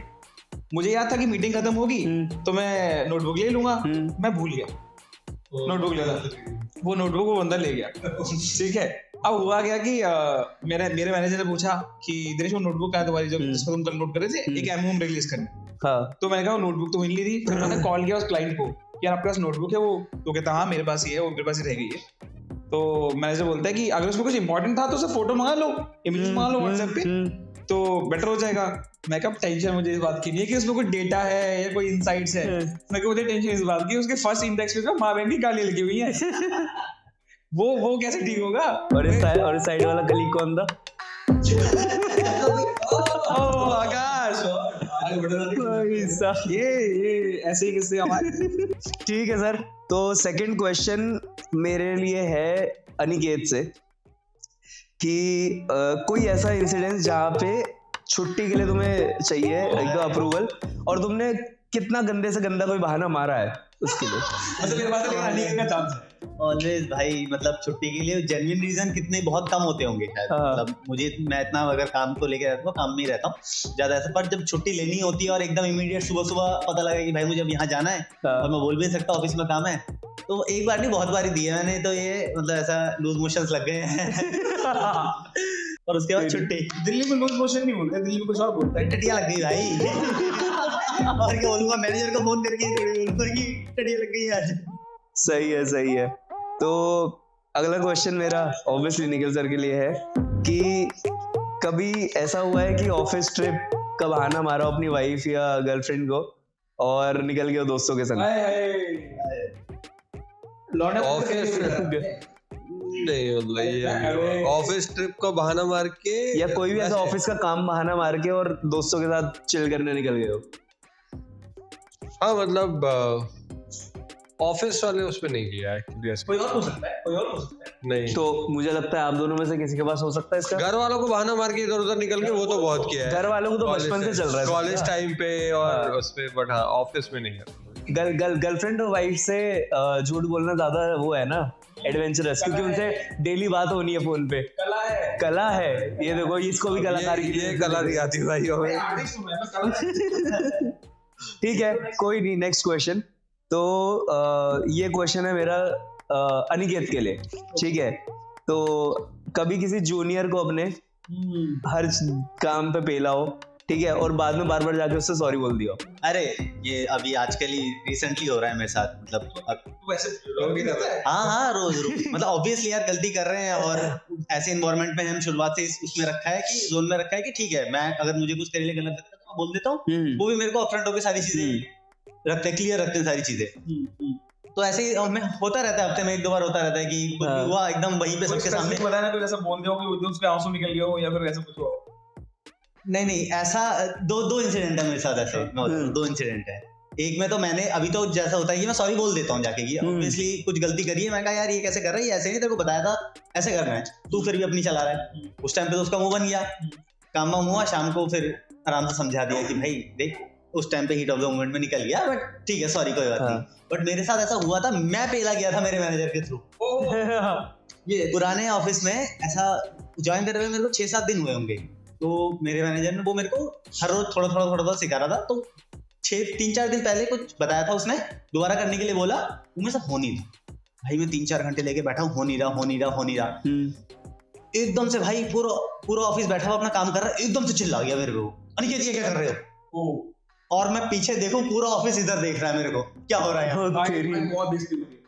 मुझे याद था कि मीटिंग खत्म होगी तो मैं नोटबुक ले लूंगा, मैं भूल गया। नोटबुक ले रहा, वो नोटबुक वो बंदा ले गया, ठीक है। अब हुआ क्या कि मेरे मैनेजर ने पूछा कि दिनेश वो नोटबुक कहाँ है तुम्हारी जो जिसमें तुम कल नोट कर रहे थे, एक एमओ रिलीज करने। हाँ। तो मैंने कहा नोटबुक तो मिल नहीं रही, फिर मैंने कॉल किया उस क्लाइंट को कि यार आपके पास नोटबुक है, वो तो कहता हाँ मेरे पास ही है, वो मेरे पास ही रह गई है। तो मैनेजर बोलता है कि अगर उसमें कुछ इंपॉर्टेंट था तो उसे फोटो मंगा लो, इमेज मंगा लो व्हाट्सएप पे, तो बेटर हो जाएगा। मैं कब टेंशन मुझे इस बात की नहीं है कि उसमें कोई डेटा है या कोई इनसाइट्स है, मैं मुझे टेंशन इस बात की उसके फर्स्ट इंडेक्स पे माँ बहन की गाली लगी हुई है। वो कैसे ठीक होगा? और इस साइड वाला कलीग कौन था? आकाश, ये ऐसे ही किससे हमारे। ठीक है सर, तो सेकंड क्वेश्चन मेरे लिए है अनिकेत से कि कोई ऐसा इंसिडेंट जहाँ पे छुट्टी के लिए तुम्हें चाहिए एकदम अप्रूवल और तुमने कितना गंदे से गंदा कोई बहाना मारा है उसके लिए। मतलब मेरे पास अनिकेत का चांस है ऑलवेज भाई, मतलब छुट्टी के लिए जेन्युइन रीजन कितने बहुत कम होते होंगे शायद। मतलब मैं इतना अगर काम को लेके रहता हूँ, काम में ही रहता हूँ ज्यादा ऐसा, पर जब छुट्टी लेनी होती है और एकदम इमीडिएट सुबह पता लगा कि भाई मुझे अब यहाँ जाना है और मैं बोल भी नहीं सकता ऑफिस में काम है, तो एक बार नहीं बहुत बारी दी है मैंने, तो ये मतलब ऐसा लूज मोशंस लग गए हैं। और उसके बाद छुट्टी। दिल्ली में लूज मोशन नहीं बोलते, दिल्ली में कुछ और बोलते हैं, टटिया लग गई भाई। और क्या बोलूंगा, मैनेजर को फोन करके टटिया लग गई आज। सही है। तो अगला क्वेश्चन मेरा ऑब्वियसली निखिल सर के लिए है कि कभी ऐसा हुआ है कि ऑफिस ट्रिप का बहाना मारा अपनी वाइफ या गर्लफ्रेंड को और निकल गए दोस्तों के संग? ऑफिस नहीं, मतलब ये ऑफिस ट्रिप का बहाना मार के या कोई भी ऐसा ऑफिस का काम बहाना मार के और दोस्तों के साथ चिल करने निकल गए हो? हाँ, मतलब ऑफिस वाले उस पे नहीं किया है। कोई और हो सकता है, नहीं, तो मुझे लगता है आप दोनों में से किसी के पास हो सकता है इसका। घर वालों को बहाना मार के इधर उधर निकल के वो तो बहुत किया है। घर वालों को तो बचपन से चल रहा है कॉलेज टाइम पे और उस पे, बट हाँ ऑफिस में नहीं है। गर्लफ्रेंड और वाइफ से झूठ बोलना ज्यादा वो है ना एडवेंचरस, क्योंकि उनसे डेली बात होनी है फोन पे। कला है ये, देखो इसको भी कलाकारी, ये कला नहीं आती भाई हमें। ठीक है, कोई नहीं। Next question. तो ये क्वेश्चन है मेरा अनिकेत के लिए, ठीक है। तो कभी किसी जूनियर को अपने हर काम पे पेला हो, ठीक है, और बाद में बार बार जाके उससे सॉरी बोल दिया? अरे ये अभी आजकल ही रिसेंटली हो रहा है मेरे साथ, मतलब वैसे हाँ रोज मतलब ऑब्वियसली यार गलती कर रहे हैं, और ऐसे इन्वायरमेंट में हम शुरुआत से उसमें रखा है कि जोन में रखा है कि ठीक है, मैं अगर मुझे कुछ तेरे लिए गलत लगता है तो बोल देता हूँ, वो भी मेरे को अपफ्रंट होकर सारी चीजें रखते, क्लियर रखते हैं सारी चीजें। तो ऐसे ही हमें होता रहता है, हफ्ते में 1-2 बार होता रहता है कि कुछ भी हुआ एकदम वहीं पे सबके सामने। पता ना, तो ऐसा बोल दिया हो कि उसके आंसू निकल गए हो या फिर ऐसा कुछ हुआ? नहीं, ऐसा दो इंसिडेंट है मेरे साथ ऐसे। 2 इंसिडेंट है। एक में तो मैंने अभी तो जैसा होता है कि मैं सॉरी बोल देता हूँ जाके कि ऑब्वियसली कुछ गलती करी है, मैं कहा यार ये कैसे कर रहा है, ये ऐसे नहीं, तेरे को बताया था ऐसे करना है, तू फिर भी अपनी चला रहा है। उस टाइम पे तो उसका मुंह बन गया, काम वाम हुआ, शाम को फिर आराम से समझा दिया कि भाई देख उस टाइम पे हीट ऑफ द मोमेंट में निकल गया, बट ठीक है सॉरी कोई बात नहीं। बट मेरे साथ ऐसा हुआ था, मैं पेला गया था मेरे मैनेजर के थ्रू। ये पुराने ऑफिस में ऐसा ज्वाइन करे हुए मेरे को 6-7 दिन हुए होंगे, तो मेरे मैनेजर ने वो मेरे को हर रोज थोड़ा सिखा रहा था। तो 3-4 दिन पहले कुछ बताया था उसने, दोबारा करने के लिए बोला, वो मेरे साथ हो नहीं था भाई। मैं 3-4 घंटे लेके बैठा हूँ, हो नहीं रहा। एकदम से भाई पूरा ऑफिस बैठा हुआ अपना काम कर रहा है, एकदम से चिल्ला गया मेरे को, अनिकेत ये क्या कर रहे हो? और मैं पीछे देखूं, पूरा ऑफिस इधर देख रहा है मेरे को, क्या हो रहा है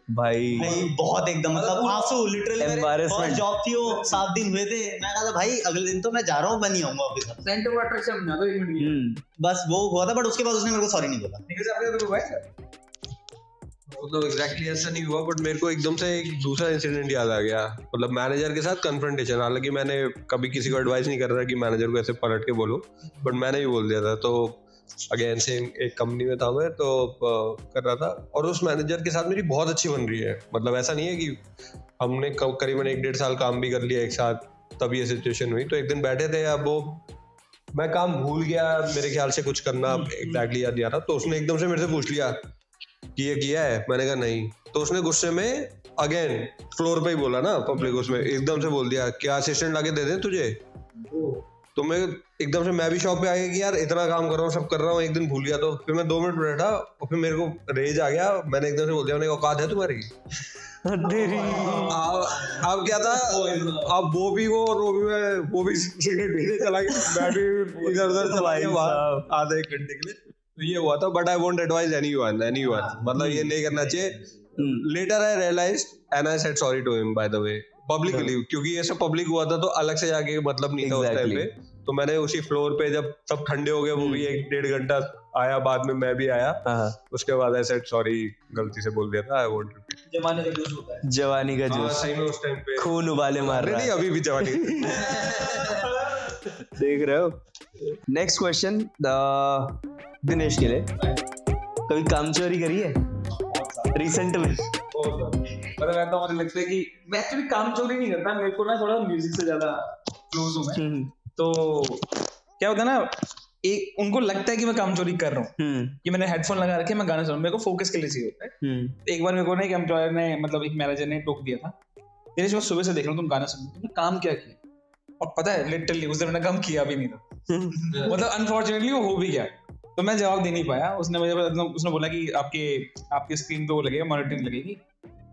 भाई बहुत एकदम मतलब आंसू लिटरली। मेरे जॉब थी वो 7 दिन हुए थे, मैं कहा था भाई अगले दिन तो मैं जा रहा हूँ, मैं नहीं आऊंगा ऑफिस। सेंटर ऑफ अट्रैक्शन बना दो 1 मिनट, बस वो हुआ था। बट उसके बाद उसने मेरे को सॉरी नहीं बोला। मतलब एग्जैक्टली ऐसा नहीं हुआ, बट मेरे को एकदम से एक दूसरा इंसिडेंट याद आ गया, मतलब मैनेजर के साथ कन्फ्रंटेशन। हालांकि मैंने कभी किसी को एडवाइस नहीं कर रहा कि मैनेजर को ऐसे पलट के बोलो, बट मैंने भी बोल दिया था। तो अगेन सेम एक कंपनी में था मैं, तो कर रहा था, और उस मैनेजर के साथ मेरी बहुत अच्छी बन रही है। मतलब ऐसा नहीं है कि हमने करीबन 1-1.5 साल काम भी कर लिया एक साथ, तभी ये सिचुएशन हुई। तो एक दिन बैठे थे, अब वो मैं काम भूल गया, मेरे ख्याल से कुछ करना एग्जैक्टली याद नहीं आ रहा। तो उसने एकदम से मेरे से पूछ लिया कि ये किया है, मैंने कहा नहीं। तो उसने गुस्से में अगेन फ्लोर पे ही बोला ना, पब्लिक उसमें एकदम से बोल दिया, क्या असिस्टेंट लाके दे दें तुझे? तो मैं एकदम से मैं भी शॉक पे आ गया कि यार इतना काम कर रहा हूँ, सब कर रहा हूँ, एक दिन भूल गया। तो फिर मैं 2 मिनट बैठा और फिर मेरे को रेज आ गया, मैंने एकदम से बोल दिया, मैंने औकात है तुम्हारी? अब क्या था, अब वो भी वो और वो भी सिगरेट पीने चला गया, मैं भी इधर-उधर चला गया आधे 1 घंटे के लिए। तो ये हुआ था, but I won't advise anyone मतलब ये नहीं करना चाहिए। Later I realised and I said sorry to him by the way publicly, क्योंकि ये सब पब्लिक हुआ था तो अलग से जाके मतलब नहीं था उस टाइम पे। तो मैंने उसी फ्लोर पे जब सब ठंडे हो गए, वो भी 1-1.5 घंटा आया, बाद में मैं भी आया, उसके बाद आई सेड सॉरी, गलती से बोल दिया था, आई वोंट रिपीट। जवानी का जोश होता है, जवानी का जोश सही में उस टाइम पे खून उबाले मार रहा है। नहीं अभी भी जवानी देख रहे हो। नेक्स्ट क्वेश्चन दिनेश के लिए, कभी काम चोरी करी है रिसेंट में? मतलब मैं तो मुझे लगता है कि मैं एक्चुअली काम चोरी नहीं करता, मेरे को ना थोड़ा म्यूजिक से ज्यादा क्लोज हूं मैं। तो क्या होता है ना, एक उनको लगता है कि मैं काम चोरी कर रहा हूँ, कि मैंने हेडफोन लगा रखे, मैं गाना सुन, मेरे को फोकस के लिए चाहिए होता है। एक बार मेरे को ना एक एम्प्लॉयर ने, मतलब एक मैनेजर ने टोक दिया था, तेरे जो सुबह से देख रहा हूँ तुम गाना सुन, तुमने काम क्या किया? और पता है लिटरली उस दिन मैंने काम किया भी नहीं था। मतलब अनफॉर्चुनेटली वो हो भी गया, तो मैं जवाब दे नहीं पाया। उसने बोला कि आपके स्क्रीन पे वो लगेगा, मॉनिटरिंग लगेगी।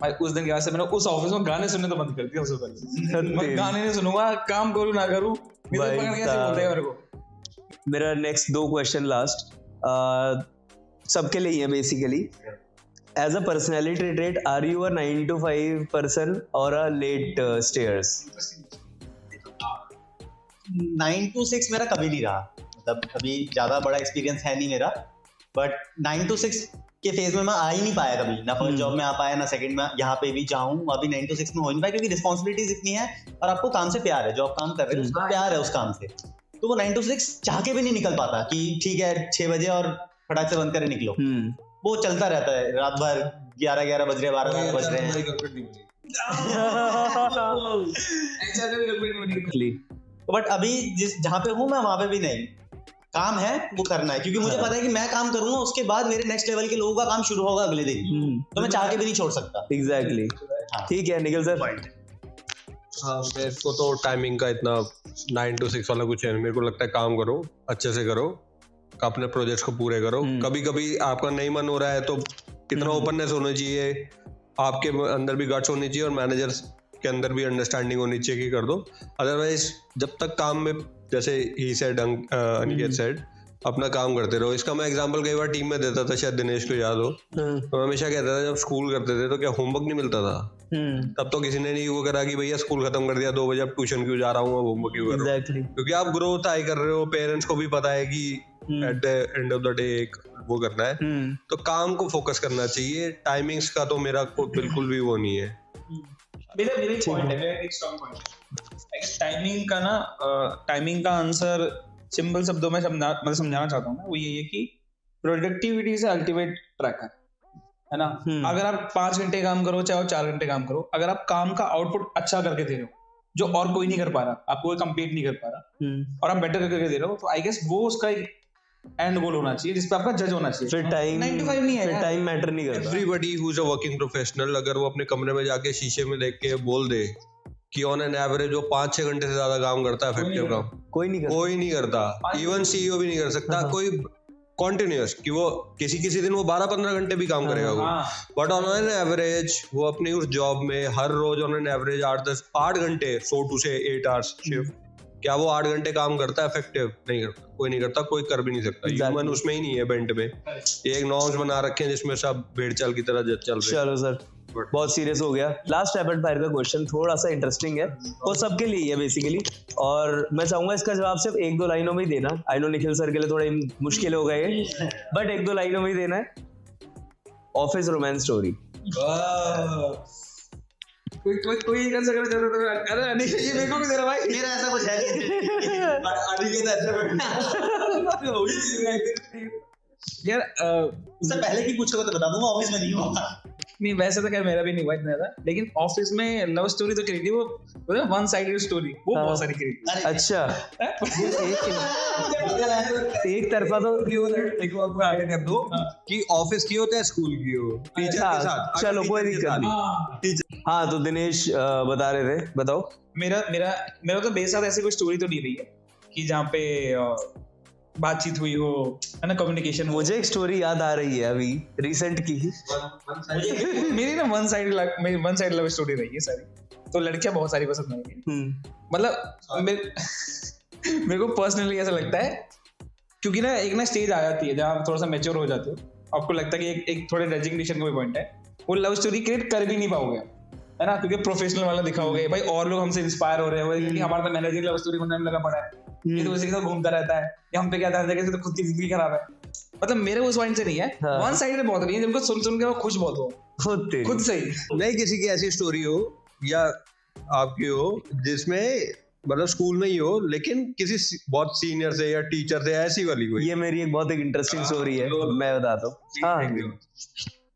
भाई उस दिन के बाद से मैंने उस ऑफिस में गाने सुनने तो बंद कर दिया। उससे पहले मैं गाने नहीं सुनूंगा, काम करूँ ना करूँ, मेरे को। मेरा नेक्स्ट 2 क्वेश्चन लास्ट सबके लिए है basically. As a personality trait, are you a 9 to 5 person और अ लेट स्टेयर्स? 9 to 6 मेरा कभी नहीं रहा, मतलब कभी ज्यादा बड़ा एक्सपीरियंस है नहीं मेरा। बट 9 to 6 के फेज में मैं आ ही नहीं पाया कभी, ना फर्स्ट जॉब में आ पाया, ना सेकंड में। यहाँ पे भी जाऊँ अभी 9 to 6 में हो नहीं पाया, क्योंकि रिस्पॉन्सिबिलिटीज इतनी है और आपको काम से प्यार है, जो आप काम कर रहे हो उसका प्यार है उस काम से। तो वो 9 to 6 चाह के भी नहीं निकल पाता कि ठीक है 6 बजे और फटाक से बंद करे निकलो। वो चलता रहता है रात भर, 11 बज रहे, 12 बज रहे हैं। बट अभी जहाँ पे हूँ मैं, वहां पे भी नहीं, काम है वो करना है, क्योंकि मुझे पता है कि मैं काम करूंगा उसके बाद मेरे नेक्स्ट लेवल के लोगों का काम शुरू होगा अगले दिन, तो मैं चाह के भी नहीं छोड़ सकता। एग्जैक्टली। ठीक है निखिल सर। हाँ, मेरे को तो टाइमिंग का इतना 9 to 6 वाला कुछ है। मेरे को लगता है काम करो, अच्छे से करो, अपने प्रोजेक्ट्स को पूरे करो। कभी कभी आपका नहीं मन हो रहा है तो इतना ओपननेस होना चाहिए, आपके अंदर भी गट्स होनी चाहिए और मैनेजर्स के अंदर भी अंडरस्टैंडिंग होनी चाहिए कि कर दो। अदरवाइज जब तक काम में, जैसे ही सेड, अनिकेत सेड, अपना काम करते रहो। इसका मैं एग्जांपल कई बार टीम में देता था, शायद दिनेश को याद हो। तो मैं हमेशा कहता था, जब स्कूल करते थे तो क्या होमवर्क नहीं मिलता था? तब तो किसी ने नहीं वो करा कि भैया स्कूल खत्म कर दिया 2 बजे, अब ट्यूशन क्यों जा रहा हूँ, अब होमवर्क क्यों कर रहा हूँ? क्योंकि आप ग्रोथ आई कर रहे हो, पेरेंट्स को भी पता है कि at the end of the day एक वो करना है, तो काम को फोकस करना चाहिए। टाइमिंग्स का तो मेरा बिल्कुल भी वो नहीं है। मेरा एक पॉइंट है, मेरा एक स्ट्रांग पॉइंट है। टाइमिंग का ना, टाइमिंग का आंसर सिंपल शब्दों में समझाना चाहता हूँ मैं, वो ये है कि प्रोडक्टिविटी से अल्टीमेट ट्रैकर है ना। अगर आप 5 घंटे काम करो, चाहे 4 घंटे काम करो, अगर आप काम का आउटपुट अच्छा करके दे रहे हो, जो और कोई नहीं कर पा रहा, आपको कोई कंप्लीट नहीं कर पा रहा, और आप बेटर करके दे रहे हो, तो आई गेस वो उसका एक एंड गोल होना चाहिए जिस पे आपका जज होना चाहिए। फिर टाइम 9 to 5 नहीं है, फिर टाइम मैटर नहीं करता। Everybody who is a working professional, अगर वो अपने कमरे में जाके शीशे में देख के बोल दे कि ऑन एन एवरेज वो 5-6 घंटे से ज्यादा काम करता है, इफेक्टिव काम कोई नहीं करता। इवन सीईओ भी नहीं कर सकता कोई कॉन्टिन्यूअस, कि वो किसी दिन वो 12-15 घंटे भी काम करेगा वो, बट ऑन एन एवरेज वो अपनी उस जॉब में हर रोज ऑन एन एवरेज 8 घंटे, 4 to 8 hours शिफ्ट। क्या वो 8 घंटे काम करता है इफेक्टिव? नहीं करता, कोई नहीं करता, कोई कर भी नहीं सकता। ह्यूमन उसमें ही नहीं है, बेंट में एक नॉर्म्स बना रखे हैं जिसमें सब भेड़ चाल की तरह चल रहे हैं। चलो सर, बहुत सीरियस हो गया। लास्ट रैपिड फायर का क्वेश्चन थोड़ा सा इंटरेस्टिंग है, वो सबके लिए है बेसिकली, और मैं चाहूंगा इसका जवाब सिर्फ 1-2 लाइनों में ही देना। आई नो निखिल सर के लिए थोड़ा मुश्किल हो गए, बट 1-2 लाइनों में ही देना है। Office romance story. कोई कर सकता है। अरे नहीं, ये मेरे को भी दे रहा भाई, मेरा ऐसा कुछ है यार। उससे पहले की पूछोगे तो बता दूंगा, ऑफिस में नहीं हुआ। नहीं वैसे तो खैर मेरा भी नहीं हुआ इतना ज्यादा, लेकिन ऑफिस में लव स्टोरी तो करी थी, वो वन साइडेड स्टोरी, वो बहुत सारी करी थी। अच्छा, एक तरफा तो देखो आपको आगे कर दो कि ऑफिस की हो चाहे स्कूल की हो, टीचर के साथ, चलो कोई दिक्कत नहीं। हाँ तो दिनेश बता रहे थे, बताओ। मेरा तो मेरे साथ ऐसी कोई स्टोरी तो नहीं रही है कि जहाँ पे बातचीत हुई हो, है ना, कम्युनिकेशन। मुझे एक स्टोरी याद आ रही है अभी रिसेंट की। मेरी ना वन साइड लव स्टोरी रही है सारी, तो लड़कियां बहुत सारी पसंद आएंगी। मतलब मेरे को पर्सनली ऐसा लगता है, क्योंकि ना एक ना स्टेज आ जाती है जहाँ थोड़ा सा मैच्योर हो जाते हो, आपको लगता है कि एक थोड़े रेजिग्नेशन का भी पॉइंट है, वो लव स्टोरी क्रिएट कर भी नहीं पाओगे, है ना, क्योंकि प्रोफेशनल वाला दिखाओगे भाई, और लोग हमसे इंस्पायर हो रहे हैं कि हमारा तो मैनेजर लव स्टोरी बनने में लगा पड़ा है, ये तो उसी के साथ घूमता रहता है, या हम पे क्या ध्यान देगा, तो खुद की जिंदगी खराब है। मतलब मेरे उस पॉइंट से नहीं है, वन साइड में बहुत नहीं है, जिनको सुन के वो खुश बहुत हो खुद से ही। नहीं, किसी की ऐसी स्टोरी हो या आपकी हो जिसमें मतलब स्कूल में ही हो, लेकिन किसी बहुत सीनियर से या टीचर से, ऐसी वाली कोई। ये मेरी एक बहुत इंटरेस्टिंग स्टोरी है, मैं बताता हूँ। हाँ,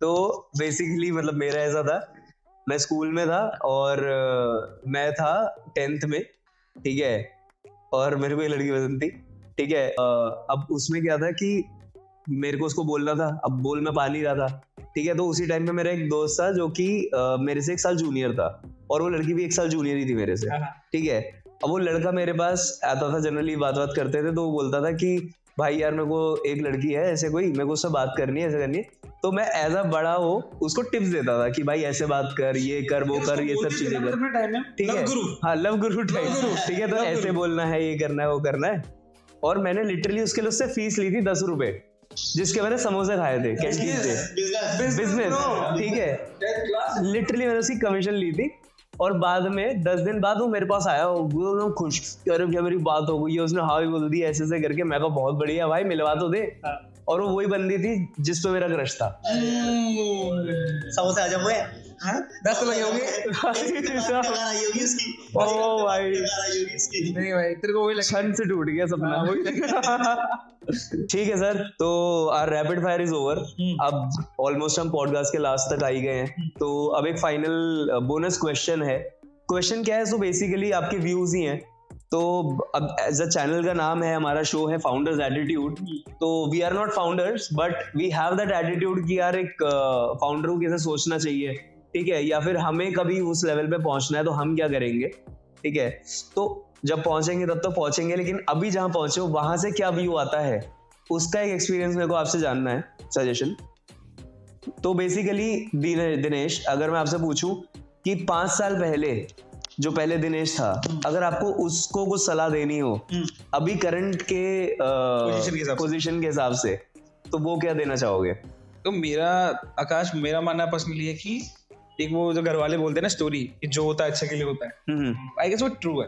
तो बेसिकली मतलब मेरा ऐसा था, मैं स्कूल में था और मैं था 10th में, ठीक है, और मेरे को एक लड़की पसंद थी, ठीक है। अब उसमें क्या था कि मेरे को उसको बोलना था, अब बोल मैं पा नहीं रहा था, ठीक है। तो उसी टाइम पे मेरा एक दोस्त था जो कि मेरे से 1 साल जूनियर था, और वो लड़की भी 1 साल जूनियर ही थी मेरे से, ठीक है। अब वो लड़का मेरे पास आता था, जनरली बात करते थे, तो वो बोलता था कि भाई यार मेरे को एक लड़की है ऐसे कोई, मेरे को उससे बात करनी है, ऐसे करनी है। तो मैं एज अ बड़ा हो उसको टिप्स देता था कि भाई ऐसे बात कर, ये कर, वो कर, ये सब चीजें कर, ठीक है। हाँ, लव गुरु टाइप, ठीक है। तो ऐसे बोलना है, ये करना है, वो करना है। और मैंने लिटरली उसके लिए उससे फीस ली थी 10 रुपए, जिसके मैंने समोसे खाए थे कैंटीन से, बिजनेस, ठीक है। लिटरली मैंने उसकी कमीशन ली थी, और बाद में 10 दिन बाद वो मेरे पास आया, वो खुश, अरे क्या मेरी बात हो गई है, उसने हाँ भी बोल दी ऐसे ऐसे करके। मैं कहा बहुत बढ़िया भाई, मिलवा तो दे। और वो वही बंदी थी जिस पे मेरा क्रश था। समोसे आ जाओ, 10 लगे होंगे। ओ भाई, नहीं भाई, तेरे को वही क्षण से टूट गया सपना। ठीक है सर, तो our rapid fire is over. अब ऑलमोस्ट हम पॉडकास्ट के लास्ट तक आ ही गए हैं, तो अब एक फाइनल बोनस क्वेश्चन है। क्वेश्चन क्या है, सो बेसिकली आपके व्यूज ही हैं। तो अब एज अ चैनल का नाम है, हमारा शो है फाउंडर्स एटीट्यूड, तो we are not founders but we have that attitude कि यार एक फाउंडर को कैसे सोचना चाहिए, ठीक है, या फिर हमें कभी उस लेवल पे पहुंचना है तो हम क्या करेंगे, ठीक है। तो जब पहुंचेंगे तब तो पहुंचेंगे, लेकिन अभी जहां पहुंचे वहां से क्या व्यू आता है उसका एक एक्सपीरियंस मेरे को आपसे जानना है, सजेशन। तो बेसिकली दिनेश, अगर मैं आपसे पूछूं कि 5 साल पहले जो पहले दिनेश था, अगर आपको उसको कुछ सलाह देनी हो अभी करंट के पोजीशन के हिसाब से, तो वो क्या देना चाहोगे? तो मेरा मानना पर्सनली है कि एक वो जो घर वाले बोलते हैं ना स्टोरी, जो होता है अच्छे के लिए होता है, आई गेस वो ट्रू है।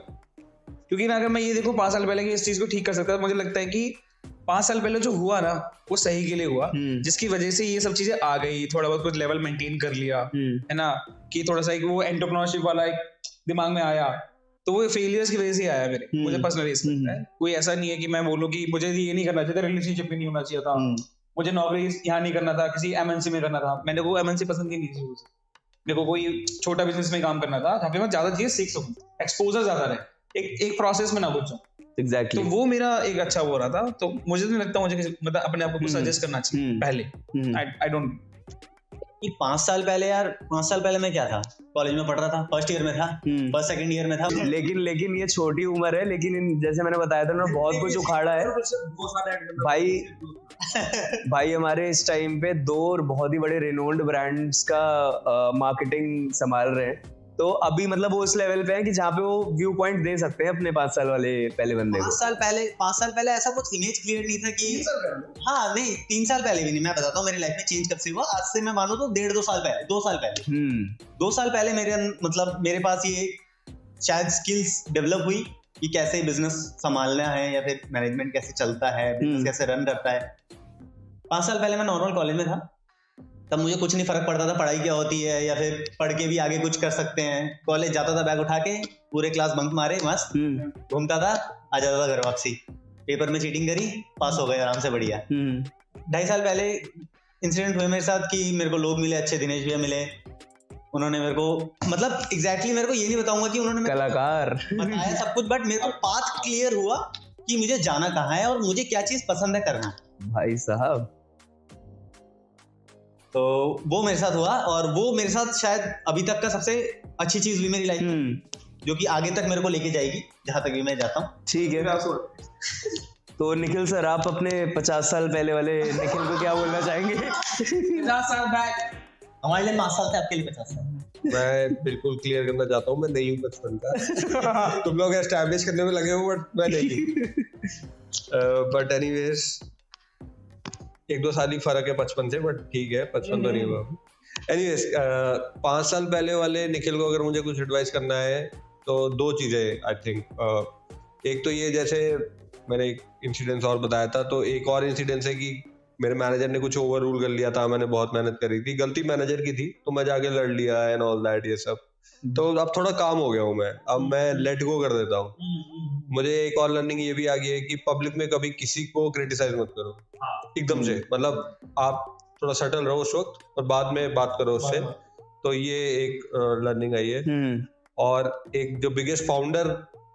क्योंकि ना अगर मैं ये देखूं 5 साल पहले कि इस चीज को ठीक कर सकता, मुझे लगता है कि 5 साल पहले जो हुआ ना वो सही के लिए हुआ, जिसकी वजह से ये सब चीजें आ गई, थोड़ा बहुत कुछ लेवल मेंटेन कर लिया, है ना, कि थोड़ा सा एक वो एंटरप्रेन्योरशिप वाला एक दिमाग में आया, तो वो फेलियर्स की वजह से आया मेरे, मुझे पर्सनली ऐसा लगता है। कोई ऐसा नहीं है कि मैं बोलूं कि मुझे ये नहीं करना चाहिए था, रिलेशनशिप भी नहीं होना चाहिए था, मुझे नौकरी यहाँ नहीं करना था, किसी एमएनसी में करना था। मैंने को एमएनसी पसंद ही नहीं थी, मेरे को कोई छोटा बिजनेस में काम करना था जहाँ पे मैं ज्यादा चीजें सीख सकूं, एक्सपोजर ज्यादा रहे, एक प्रोसेस में ना घुस जाऊं। एग्जैक्टली, तो वो मेरा एक अच्छा वो रहा था। तो मुझे नहीं लगता मुझे मतलब अपने आप को सजेस्ट करना चाहिए पहले। आई डोंट 5 साल पहले यार, 5 साल पहले मैं क्या था, कॉलेज में पढ़ रहा था, फर्स्ट ईयर में था, फर्स्ट सेकंड ईयर में था। लेकिन ये छोटी उम्र है, लेकिन जैसे मैंने बताया था ना, बहुत कुछ उखाड़ा है भाई हमारे इस टाइम पे 2 बहुत ही बड़े रिनोन्ड ब्रांड्स का मार्केटिंग संभाल रहे हैं। तो अभी मतलब वो उस लेवल पे है कि जहाँ पे वो व्यू पॉइंट दे सकते हैं अपने 5 साल वाले पहले बंदे को। 5 साल पहले ऐसा कुछ इमेज क्लियर नहीं था कि हाँ नहीं 3 साल पहले भी नहीं। मैं बताता हूँ मेरी लाइफ में चेंज कब से हुआ। आज से मैं मानूं तो 1.5-2 साल पहले, 2 साल पहले 2 साल पहले मेरे पास ये शायद स्किल्स डेवलप हुई कि कैसे बिजनेस संभालना है या फिर मैनेजमेंट कैसे चलता है, बिजनेस कैसे रन करता है। 5 साल पहले मैं नॉर्मल कॉलेज में था, तब मुझे कुछ नहीं फर्क पड़ता था पढ़ाई क्या होती है, या फिर पढ़ के भी आगे कुछ कर सकते हैं। कॉलेज जाता था बैग उठा के, पूरे क्लास बंक मारे, मस्त घूमता था, आ जाता था घर वापसी, पेपर में चीटिंग करी, पास हो गए आराम से, बढ़िया। 2.5 साल पहले इंसिडेंट हुए मेरे साथ कि मेरे को लोग मिले अच्छे, दिनेश भैया मिले, उन्होंने मेरे को मतलब एग्जैक्टली मेरे को ये नहीं बताऊंगा कि उन्होंने कलाकार बताया सब कुछ, बट मेरे को पाथ क्लियर हुआ कि मुझे जाना कहाँ है और मुझे क्या चीज पसंद है करना। भाई साहब, तो वो मेरे साथ हुआ और वो मेरे साथ शायद अभी तक का सबसे अच्छी चीज हुई मेरी लाइफ में जो कि आगे तक मेरे को लेके जाएगी जहां तक भी मैं जाता हूँ। ठीक है, तो निखिल सर आप अपने 50 साल पहले वाले निखिल को क्या बोलना चाहेंगे? 50 साल बैक हमारे लिए 5 साल थे, आपके लिए 50 साल। मैं बिल्कुल क्लियर करना चाहता हूँ, मैं नहीं हूँ बचपन का। तुम लोग एस्टैब्लिश करने में लगे हो, बट मैं नहीं। बट एनीवेज 1-2 साल ही फर्क है 55 से, बट ठीक है 55 तो नहीं हुआ। एनीवेज 5 साल पहले वाले निखिल को अगर मुझे कुछ एडवाइस करना है तो 2 चीजें आई थिंक। एक तो ये, जैसे मैंने एक इंसिडेंस और बताया था, तो एक और इंसिडेंस है कि मेरे मैनेजर ने कुछ ओवर रूल कर लिया था, मैंने बहुत मेहनत करी थी, गलती मैनेजर की थी, तो मैं जाके लड़ लिया एंड ऑल दैट, ये सब। तो अब थोड़ा काम हो गया हूँ मैं, अब मैं लेट गो कर देता हूँ। मुझे एक और लर्निंग ये भी आ गई है कि पब्लिक में कभी किसी को क्रिटिसाइज मत करो एकदम से, मतलब आप थोड़ा सटल रहो उस वक्त और बाद में बात करो उससे। तो ये एक लर्निंग आई है। और एक जो बिगेस्ट फाउंडर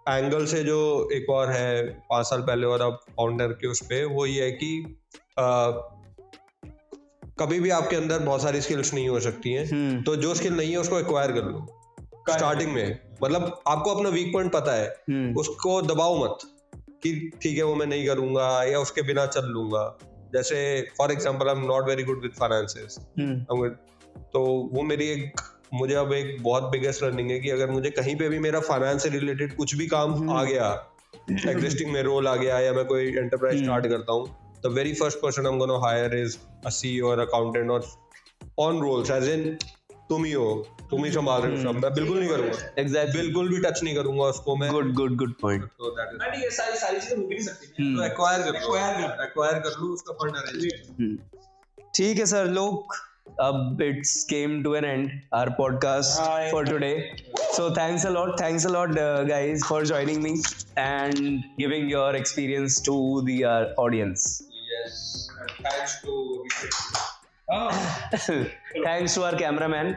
एंगल से जो एक और है 5 साल पहले और अब फाउंडर के उस पे, वो ये है कि कभी भी आपके अंदर बहुत सारी स्किल्स नहीं हो सकती हैं, तो जो स्किल नहीं है उसको एक्वायर कर लो स्टार्टिंग में। मतलब आपको अपना वीक पॉइंट पता है, उसको दबाओ मत कि ठीक है वो मैं नहीं करूंगा या उसके बिना चल लूंगा। जैसे for example I am not very good with finances, तो वो मुझे अब एक बहुत बिगेस्ट लर्निंग है कि अगर मुझे कहीं पे भी मेरा फाइनेंस से रिलेटेड कुछ भी काम आ गया, एग्जिस्टिंग में रोल आ गया या मैं कोई एंटरप्राइज स्टार्ट करता हूँ, the very first person I'm going to hire is a CEO or accountant or on roles, as in तुम ही हो, तुम ही संभाल रहे हो सब, मैं बिल्कुल नहीं करूंगा। Exactly. बिल्कुल भी टच नहीं करूंगा उसको मैं। Good point. तो that is, नहीं, ये सारी चीजें रुक नहीं सकती। तो acquire कर लो उसका फंड अरेंज। ठीक है सर, लोग अब it's came to an end our podcast for today. So thanks a lot guys for joining me and giving your experience to the audience. Yes, and thanks to Thanks to our cameraman.